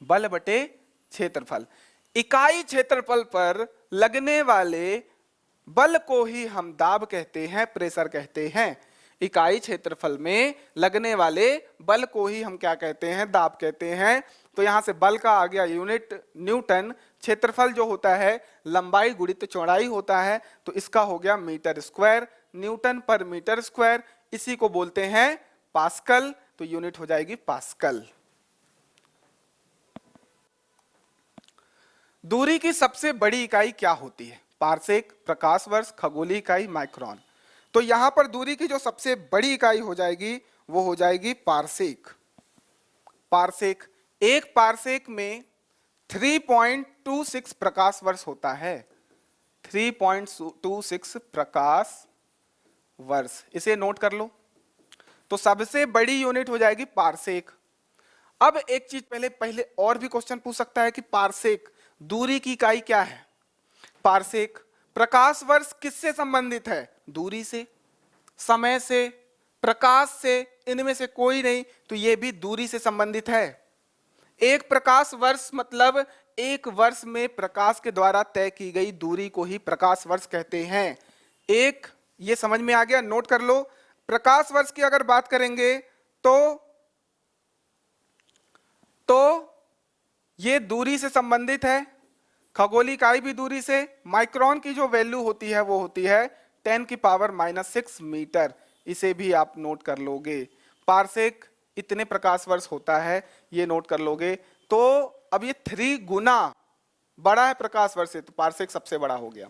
बल बटे क्षेत्रफल। इकाई क्षेत्रफल पर लगने वाले बल को ही हम दाब कहते हैं, प्रेशर कहते हैं। इकाई क्षेत्रफल में लगने वाले बल को ही हम क्या कहते हैं? दाब कहते हैं। तो यहां से बल का आ गया यूनिट न्यूटन, क्षेत्रफल जो होता है लंबाई गुणित चौड़ाई होता है, तो इसका हो गया मीटर स्क्वायर, न्यूटन पर मीटर स्क्वायर, इसी को बोलते हैं पास्कल, तो यूनिट हो जाएगी पास्कल। दूरी की सबसे बड़ी इकाई क्या होती है? पारसेक, प्रकाश वर्ष, खगोलीय इकाई, माइक्रोन। तो यहां पर दूरी की जो सबसे बड़ी इकाई हो जाएगी वो हो जाएगी पारसेक। पारसेक, एक पारसेक में 3.26 प्रकाश वर्ष होता है, 3.26 प्रकाश वर्ष, इसे नोट कर लो। तो सबसे बड़ी यूनिट हो जाएगी पारसेक। अब एक चीज पहले और भी क्वेश्चन पूछ सकता है कि पारसेक दूरी की इकाई क्या है? पारसेक, प्रकाश वर्ष किससे संबंधित है? दूरी से, समय से, प्रकाश से, इनमें से कोई नहीं, तो यह भी दूरी से संबंधित है। एक प्रकाश वर्ष मतलब एक वर्ष में प्रकाश के द्वारा तय की गई दूरी को ही प्रकाश वर्ष कहते हैं। एक, ये समझ में आ गया, नोट कर लो। प्रकाश वर्ष की अगर बात करेंगे तो ये दूरी से संबंधित है, खगोलीय इकाई भी दूरी से। माइक्रोन की जो वैल्यू होती है वो होती है 10⁻⁻6 मीटर, इसे भी आप नोट कर लोगे। पारसेक इतने प्रकाश वर्ष होता है, ये नोट कर लोगे। तो अब ये 3 गुना बड़ा है प्रकाश वर्ष से, तो पारसेक सबसे बड़ा हो गया।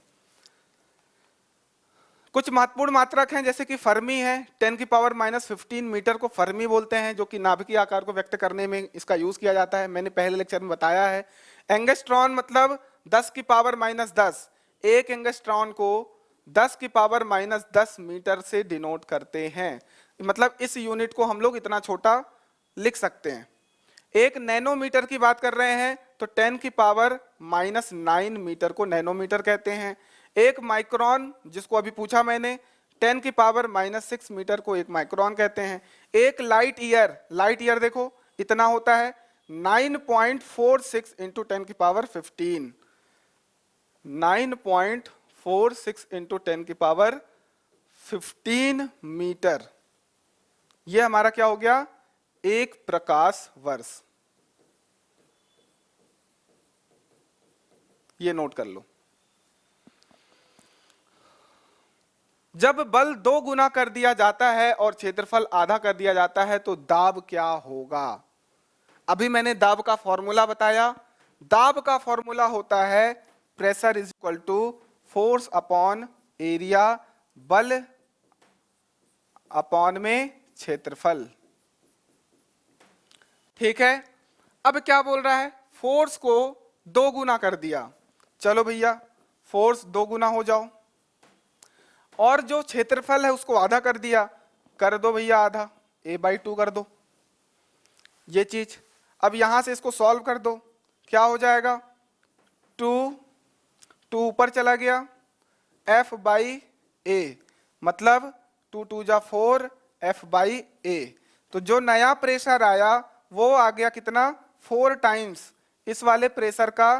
कुछ महत्वपूर्ण मात्रक हैं, जैसे कि फर्मी है, 10⁻15 मीटर को फर्मी बोलते हैं, जो कि नाभिकीय आकार को व्यक्त करने में इसका यूज किया जाता है, मैंने पहले लेक्चर में बताया है। एंगस्ट्रॉन मतलब 10⁻10, एक एंगस्ट्रॉन को 10⁻10 मीटर से डिनोट करते हैं, मतलब इस यूनिट को हम लोग इतना छोटा लिख सकते हैं। एक नैनोमीटर की बात कर रहे हैं तो 10⁻9 मीटर को नैनोमीटर कहते हैं। एक माइक्रोन, जिसको अभी पूछा मैंने, 10⁻6 मीटर को एक माइक्रोन कहते हैं। एक लाइट ईयर देखो इतना होता है 9.46 इंटू 10⁻15, 9.46 इंटू 10⁻15 मीटर। यह हमारा क्या हो गया? एक प्रकाश वर्ष। ये नोट कर लो। जब बल 2 गुना कर दिया जाता है और क्षेत्रफल आधा कर दिया जाता है तो दाब क्या होगा? अभी मैंने दाब का फॉर्मूला बताया। दाब का फॉर्मूला होता है pressure is equal to force upon area, बल अपॉन में क्षेत्रफल। ठीक है, अब क्या बोल रहा है? फोर्स को 2 गुना कर दिया, चलो भैया फोर्स 2 गुना हो जाओ, और जो क्षेत्रफल है उसको आधा कर दिया, कर दो भैया आधा, a/2 कर दो ये चीज। अब यहां से इसको सॉल्व कर दो, क्या हो जाएगा? 2 ऊपर चला गया, f/a, मतलब 2 2 जा 4, f/a, तो जो नया प्रेशर आया वो आ गया कितना, 4 टाइम्स, इस वाले प्रेशर का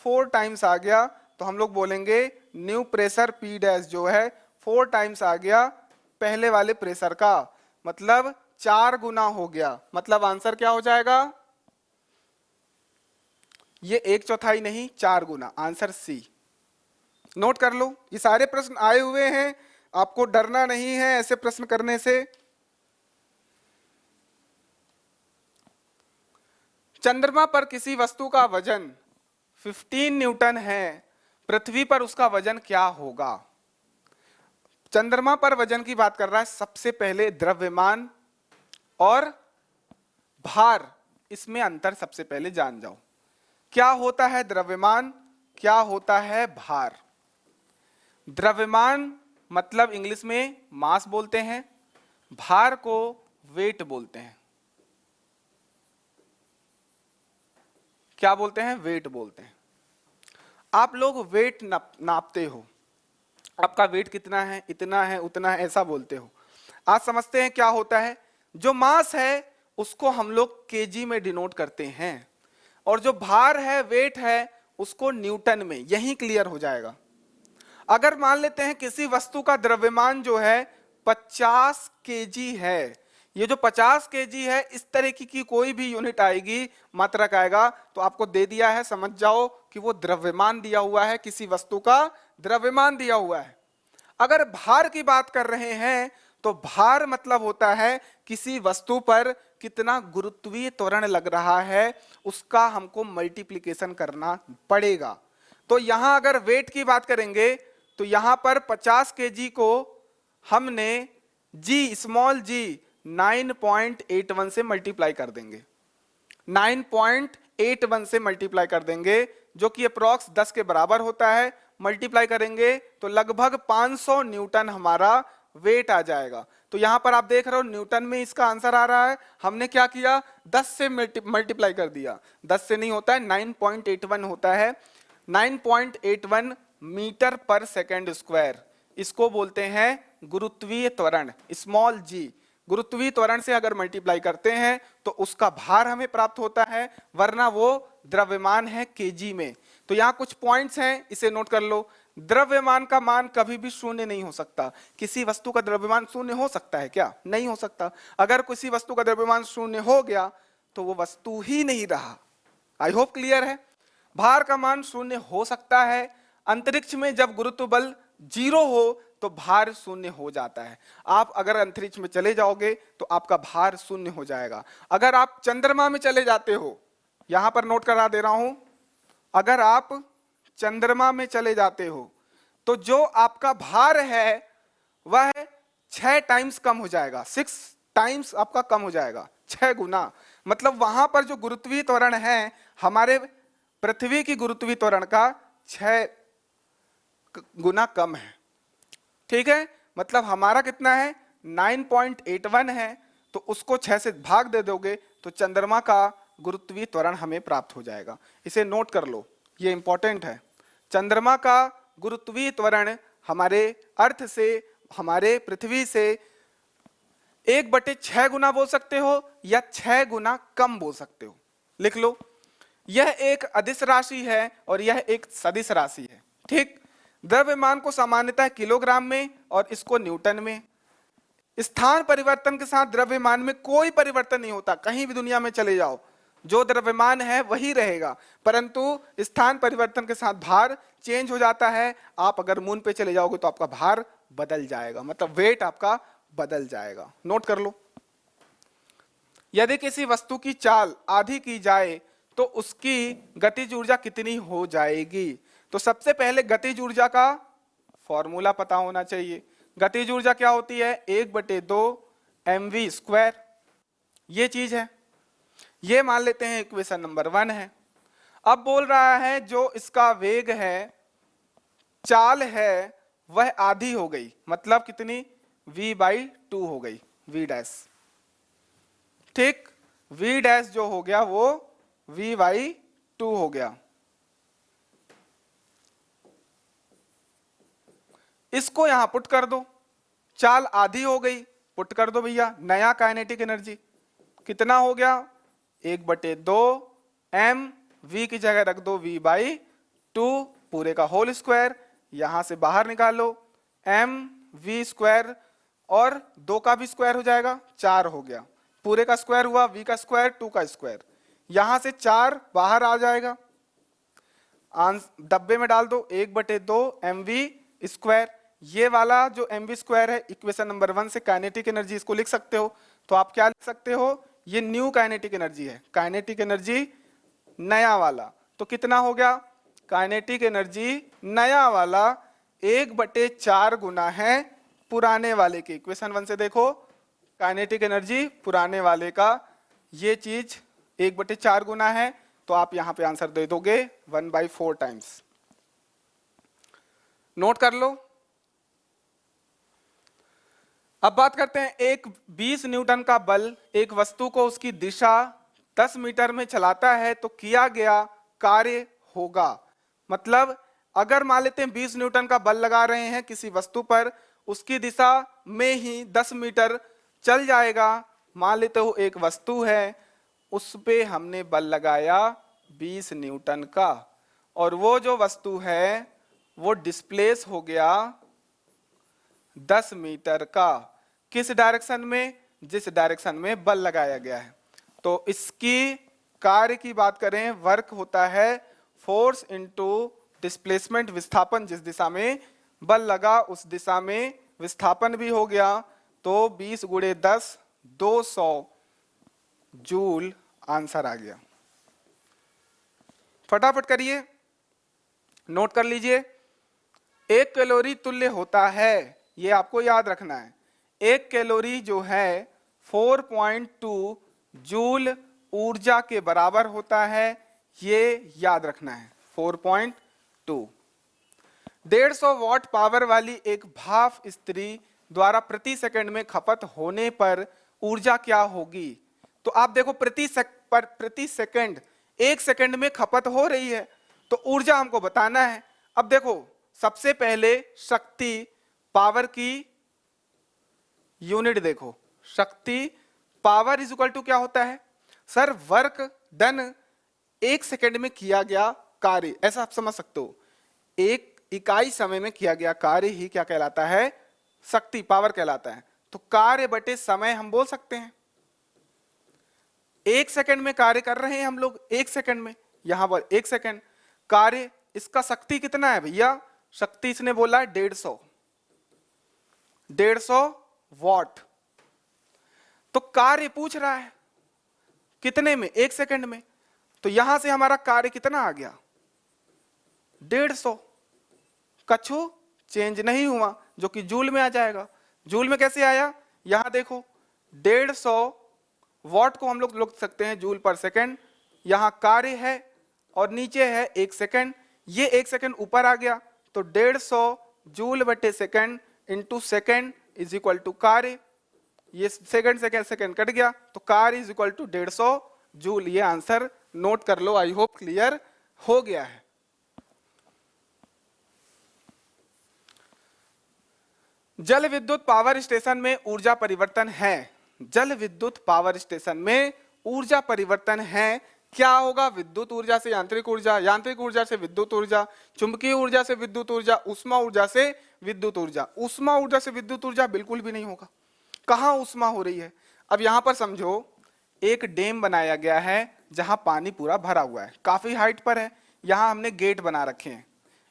4 टाइम्स आ गया, तो हम लोग बोलेंगे न्यू प्रेशर पी डैश जो है 4 टाइम्स आ गया पहले वाले प्रेशर का, मतलब 4 गुना हो गया। मतलब आंसर क्या हो जाएगा, ये 1/4 नहीं 4 गुना, आंसर सी। नोट कर लो, ये सारे प्रश्न आए हुए हैं, आपको डरना नहीं है ऐसे प्रश्न करने से। चंद्रमा पर किसी वस्तु का वजन 15 न्यूटन है, पृथ्वी पर उसका वजन क्या होगा। चंद्रमा पर वजन की बात कर रहा है, सबसे पहले द्रव्यमान और भार, इसमें अंतर सबसे पहले जान जाओ। क्या होता है द्रव्यमान, क्या होता है भार। द्रव्यमान मतलब इंग्लिश में मास बोलते हैं, भार को वेट बोलते हैं। क्या बोलते हैं, वेट बोलते हैं। आप लोग वेट नापते हो, आपका वेट कितना है, इतना है, उतना है, ऐसा बोलते हो। आज समझते हैं क्या होता है। जो मास है उसको हम लोग केजी में डिनोट करते हैं, और जो भार है, वेट है, उसको न्यूटन में। यही क्लियर हो जाएगा। अगर मान लेते हैं किसी वस्तु का द्रव्यमान जो है 50 केजी है, ये जो 50 केजी है, इस तरह की कोई भी यूनिट आएगी, मात्रक आएगा, तो आपको दे दिया है, समझ जाओ कि वो द्रव्यमान दिया हुआ है, किसी वस्तु का द्रव्यमान दिया हुआ है। अगर भार की बात कर रहे हैं तो भार मतलब होता है किसी वस्तु पर कितना गुरुत्वीय त्वरण लग रहा है, उसका हमको मल्टीप्लिकेशन करना पड़ेगा। तो यहां अगर वेट की बात करेंगे तो यहां पर 50 केजी को हमने जी, स्मॉल जी 9.81 से मल्टीप्लाई कर देंगे, 9.81 से मल्टीप्लाई कर देंगे, जो कि अप्रॉक्स 10 के बराबर होता है। मल्टीप्लाई करेंगे तो लगभग 500 न्यूटन हमारा वेट आ जाएगा। तो यहां पर आप देख रहे हो न्यूटन में इसका आंसर आ रहा है। हमने क्या किया, 10 से मल्टीप्लाई कर दिया। 10 से नहीं होता है, 9.81 होता है। 9.81 मीटर पर सेकेंड स्क्वायर, इसको बोलते हैं गुरुत्वीय त्वरण, स्मॉल जी। गुरुत्वीय त्वरण से अगर मल्टीप्लाई करते हैं तो उसका भार हमें प्राप्त होता है, वरना वो द्रव्यमान है केजी में। तो यहाँ कुछ पॉइंट्स हैं, इसे नोट कर लो। द्रव्यमान का मान कभी भी शून्य नहीं हो सकता। किसी वस्तु का द्रव्यमान शून्य हो सकता है क्या, नहीं हो सकता। अगर किसी वस्तु का द्रव्यमान शून्य हो गया तो वो वस्तु ही नहीं रहा। आई होप क्लियर है। भार का मान शून्य हो सकता है, अंतरिक्ष में जब गुरुत्व बल 0 हो तो भार शून्य हो जाता है। आप अगर अंतरिक्ष में चले जाओगे तो आपका भार शून्य हो जाएगा। अगर आप चंद्रमा में चले जाते हो, यहां पर नोट करा दे रहा हूं, अगर आप चंद्रमा में चले जाते हो तो जो आपका भार है वह 6 टाइम्स कम हो जाएगा, 6 टाइम्स आपका कम हो जाएगा, 6 गुना। मतलब वहां पर जो गुरुत्वीय त्वरण है हमारे पृथ्वी की गुरुत्वीय त्वरण का 6 गुना कम है। ठीक है, मतलब हमारा कितना है, 9.81 है, तो उसको 6 से भाग दे दोगे तो चंद्रमा का गुरुत्वीय त्वरण हमें प्राप्त हो जाएगा। इसे नोट कर लो, ये इंपॉर्टेंट है। चंद्रमा का गुरुत्वीय त्वरण हमारे अर्थ से, हमारे पृथ्वी से 1/6 गुना बोल सकते हो या 6 गुना कम बोल सकते हो। लिख लो, यह एक अदिश राशि है और यह एक सदिश राशि है। ठीक, द्रव्यमान को सामान्यतः किलोग्राम में और इसको न्यूटन में। स्थान परिवर्तन के साथ द्रव्यमान में कोई परिवर्तन नहीं होता। कहीं भी दुनिया में चले जाओ, जो द्रव्यमान है वही रहेगा, परंतु स्थान परिवर्तन के साथ भार चेंज हो जाता है। आप अगर मून पे चले जाओगे तो आपका भार बदल जाएगा, मतलब वेट आपका बदल जाएगा। नोट कर लो, यदि किसी वस्तु की चाल आधी की जाए तो उसकी गतिज ऊर्जा कितनी हो जाएगी। तो सबसे पहले गतिज ऊर्जा का फॉर्मूला पता होना चाहिए। गतिज ऊर्जा क्या होती है, 1/2 mv²। ये चीज है, ये मान लेते हैं इक्वेशन नंबर 1 है। अब बोल रहा है जो इसका वेग है, चाल है, वह आधी हो गई, मतलब कितनी, v/2 हो गई, v'। ठीक, v' जो हो गया वो v/2 हो गया। इसको यहां पुट कर दो, चाल आधी हो गई, पुट कर दो भैया, नया काइनेटिक एनर्जी। कितना हो गया 1/2 m, v की जगह रख दो v/2 पूरे का होल स्क्वायर, यहां से बाहर निकालो m v स्क्वायर और 2 का भी स्क्वायर हो जाएगा 4 हो गया, पूरे का स्क्वायर हुआ v का स्क्वायर 2 का स्क्वायर, यहां से 4 बाहर आ जाएगा, डब्बे में डाल दो 1/2 mv स्क्वायर। ये वाला जो mv स्क्वायर है इक्वेशन नंबर 1 से काइनेटिक एनर्जी इसको लिख सकते हो, तो आप क्या लिख सकते हो, ये न्यू काइनेटिक एनर्जी है, काइनेटिक एनर्जी नया वाला। तो कितना हो गया काइनेटिक एनर्जी नया वाला 1/4 गुना है पुराने वाले के। इक्वेशन 1 से देखो काइनेटिक एनर्जी पुराने वाले का ये चीज 1/4 गुना है, तो आप यहां पे आंसर दे दोगे 1/4 टाइम्स। नोट कर लो। अब बात करते हैं, एक 20 न्यूटन का बल एक वस्तु को उसकी दिशा 10 मीटर में चलाता है तो किया गया कार्य होगा। मतलब अगर मान लेते हैं 20 न्यूटन का बल लगा रहे हैं किसी वस्तु पर, उसकी दिशा में ही 10 मीटर चल जाएगा। मान लेते हो एक वस्तु है, उस पे हमने बल लगाया 20 न्यूटन का, और वो जो वस्तु है वो डिस्प्लेस हो गया 10 मीटर का। किस डायरेक्शन में, जिस डायरेक्शन में बल लगाया गया है। तो इसकी कार्य की बात करें, वर्क होता है फोर्स इनटू डिस्प्लेसमेंट, विस्थापन, जिस दिशा में बल लगा उस दिशा में विस्थापन भी हो गया। तो 20 × 10 200 जूल आंसर आ गया। फटाफट करिए, नोट कर लीजिए। 1 कैलोरी तुल्य होता है, ये आपको याद रखना है, 1 कैलोरी जो है 4.2 जूल ऊर्जा के बराबर होता है, ये याद रखना है 4.2। 150 वॉट पावर वाली एक भाप इस्त्री द्वारा प्रति सेकंड में खपत होने पर ऊर्जा क्या होगी। तो आप देखो प्रति सेकंड 1 सेकंड में खपत हो रही है, तो ऊर्जा हमको बताना है। अब देखो सबसे पहले शक्ति, पावर की यूनिट देखो, शक्ति पावर इज इक्वल टू क्या होता है सर, वर्क डन 1 सेकंड में किया गया कार्य, ऐसा आप समझ सकते हो। 1 इकाई समय में किया गया कार्य ही क्या कहलाता है, शक्ति, पावर कहलाता है। तो कार्य बटे समय हम बोल सकते हैं। 1 सेकंड में कार्य कर रहे हैं हम लोग, 1 सेकंड में, यहां पर 1 सेकंड कार्य, इसका शक्ति कितना है भैया, शक्ति इसने बोला है 150 वॉट। तो कार्य पूछ रहा है कितने में, 1 सेकंड में, तो यहां से हमारा कार्य कितना आ गया 150, कछु चेंज नहीं हुआ, जो कि जूल में आ जाएगा। जूल में कैसे आया, यहां देखो 150 वॉट को हम लोग लिख सकते हैं जूल पर सेकंड, यहां कार्य है और नीचे है 1 सेकंड, ये 1 सेकंड ऊपर आ गया, तो 150 जूल बटे second into second is equal to कार्य, ये सेकंड सेकंड सेकंड कट गया, तो कार्य इज इक्वल टू 150 जूल। ये आंसर नोट कर लो, आई होप क्लियर हो गया है। जल विद्युत पावर स्टेशन में ऊर्जा परिवर्तन है, जल विद्युत पावर स्टेशन में ऊर्जा परिवर्तन है। क्या होगा, विद्युत ऊर्जा से यांत्रिक ऊर्जा, यांत्रिक ऊर्जा से विद्युत ऊर्जा, चुंबकीय ऊर्जा से विद्युत ऊर्जा, ऊष्मा ऊर्जा से विद्युत ऊर्जा। ऊष्मा ऊर्जा से विद्युत ऊर्जा बिल्कुल भी नहीं होगा, कहां ऊष्मा हो रही है। अब यहां पर समझो एक डैम बनाया गया है जहां पानी पूरा भरा हुआ है, काफी हाइट पर है, यहां हमने गेट बना रखे हैं,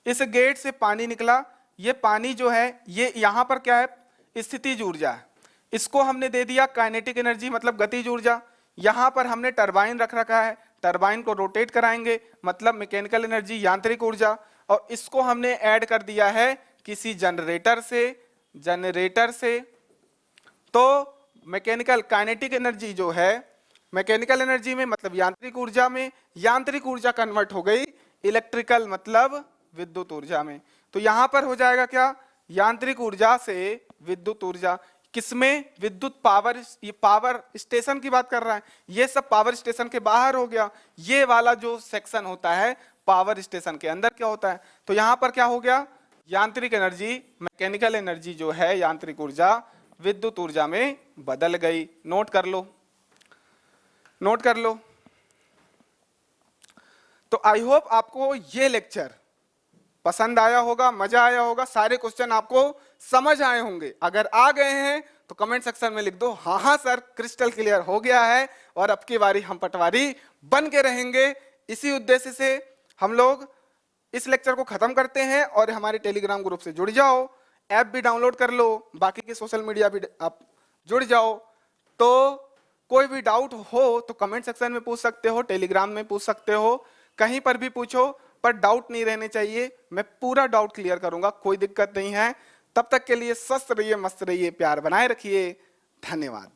इस गेट से पानी निकला, ये पानी जो है ये यहां पर क्या है, स्थितिज ऊर्जा है, इसको हमने दे दिया काइनेटिक एनर्जी मतलब गतिज ऊर्जा। यहां पर हमने टरबाइन रख रखा है, टरबाइन को रोटेट कराएंगे मतलब मैकेनिकल एनर्जी यांत्रिक ऊर्जा, और इसको हमने ऐड कर दिया है किसी जनरेटर से, तो मैकेनिकल काइनेटिक एनर्जी जो है मैकेनिकल एनर्जी में मतलब यांत्रिक ऊर्जा में, यांत्रिक ऊर्जा कन्वर्ट हो गई इलेक्ट्रिकल मतलब विद्युत ऊर्जा में। तो यहां पर हो जाएगा क्या, यांत्रिक ऊर्जा से विद्युत ऊर्जा, किसमें, विद्युत पावर, ये पावर स्टेशन की बात कर रहा है, ये सब पावर स्टेशन के बाहर हो गया, ये वाला जो सेक्शन होता है पावर स्टेशन के अंदर क्या होता है। तो यहां पर क्या हो गया, यांत्रिक एनर्जी मैकेनिकल एनर्जी जो है यांत्रिक ऊर्जा विद्युत ऊर्जा में बदल गई। नोट कर लो। नोट कर लो। तो आई होप आपको ये लेक्चर पसंद आया होगा, मजा आया होगा, सारे क्वेश्चन आपको समझ आए होंगे। अगर आ गए हैं तो कमेंट सेक्शन में लिख दो हाँ हाँ सर क्रिस्टल क्लियर हो गया है, और अब की बारी हम पटवारी बन के रहेंगे। इसी उद्देश्य से हम लोग इस लेक्चर को खत्म करते हैं, और हमारे टेलीग्राम ग्रुप से जुड़ जाओ, ऐप भी डाउनलोड कर लो, बाकी के सोशल मीडिया भी आप जुड़ जाओ। तो कोई भी डाउट हो तो कमेंट सेक्शन में पूछ सकते हो, टेलीग्राम में पूछ सकते हो, कहीं पर भी पूछो, पर डाउट नहीं रहने चाहिए। मैं पूरा डाउट क्लियर करूंगा, कोई दिक्कत नहीं है। तब तक के लिए स्वस्थ रहिए, मस्त रहिए, प्यार बनाए रखिए। धन्यवाद।